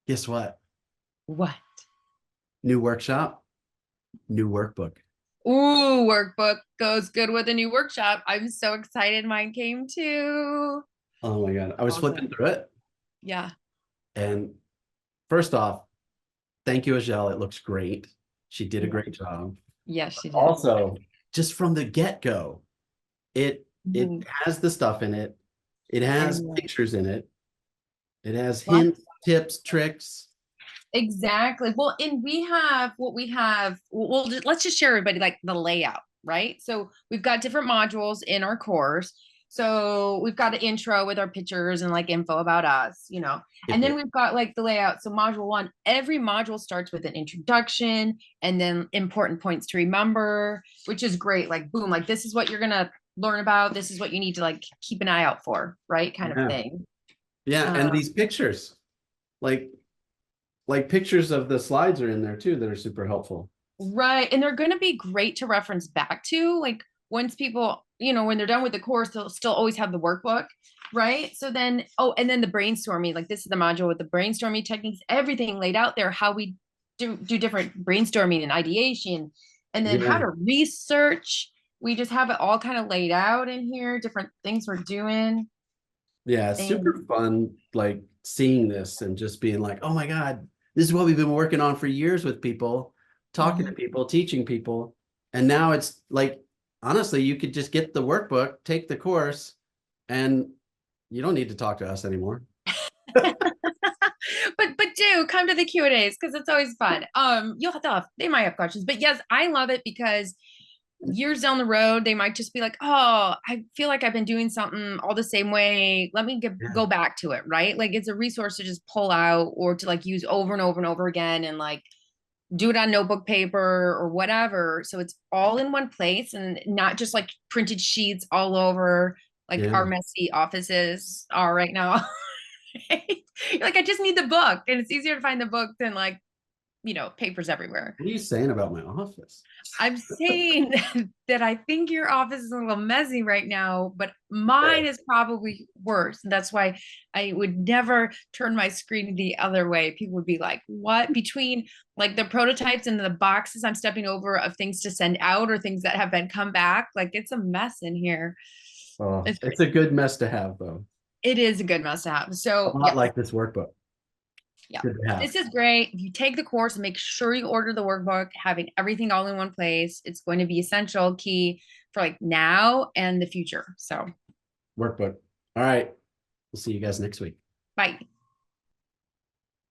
Guess what? What? New workshop, new workbook. Ooh, workbook goes good with a new workshop. I'm so excited. Mine came too. Oh my God. I was flipping Awesome. through it. Yeah. And first off, thank you, Ajel. It looks great. She did a Yeah. great job. Yes, she did. Also, just from the get-go, it Mhm. has the stuff in it. It I has know. pictures in it. It has What? hints, tips, tricks. Exactly. Well, and we have what we have. Let's just share everybody like the layout, right? So we've got different modules in our course. So we've got an intro with our pictures and like info about us, Yep, and then yep. we've got like the layout. So module one, every module starts with an introduction and then important points to remember, which is great. Like, boom, like this is what you're gonna learn about. This is what you need to like keep an eye out for, right? Kind of Yeah. thing. Yeah. Uh, And these pictures, like pictures of the slides are in there too that are super helpful. Right. And they're going to be great to reference back to. Like once people, when they're done with the course, they'll still always have the workbook. Right. So then, oh, and then the brainstorming, like this is the module with the brainstorming techniques, everything laid out there, how we do different brainstorming and ideation, and then how Yeah. to research. We just have it all kind of laid out in here, different things we're doing. Yeah. It's And super fun, like seeing this and just being like, oh my God, this is what we've been working on for years with people, talking to Mhm. people, teaching people. And now it's like, honestly, you could just get the workbook, take the course, and you don't need to talk to us anymore. but do come to the Q&As because it's always fun. They might have questions, but yes, I love it because years down the road, they might just be like, oh, I feel like I've been doing something all the same way. Let me Yeah. go back to it, right? Like it's a resource to just pull out or to like use over and over and over again and like do it on notebook paper or whatever. So it's all in one place and not just like printed sheets all over like our Yeah. messy offices are right now. You're like, I just need the book. And it's easier to find the book than like, papers everywhere. What are you saying about my office? I'm saying that I think your office is a little messy right now, but Yeah. mine is probably worse. And that's why I would never turn my screen the other way. People would be like, what? Between like the prototypes and the boxes I'm stepping over of things to send out or things that have been come back, like it's a mess in here. Oh, It's it's a good mess to have, though. it is a good mess to have. A So lot yeah, like this workbook. yeah. Good to have. This is great. If you take the course, make sure you order the workbook, having everything all in one place. It's going to be essential, key for like now and the future. So, Workbook. All right. We'll see you guys next week. bye.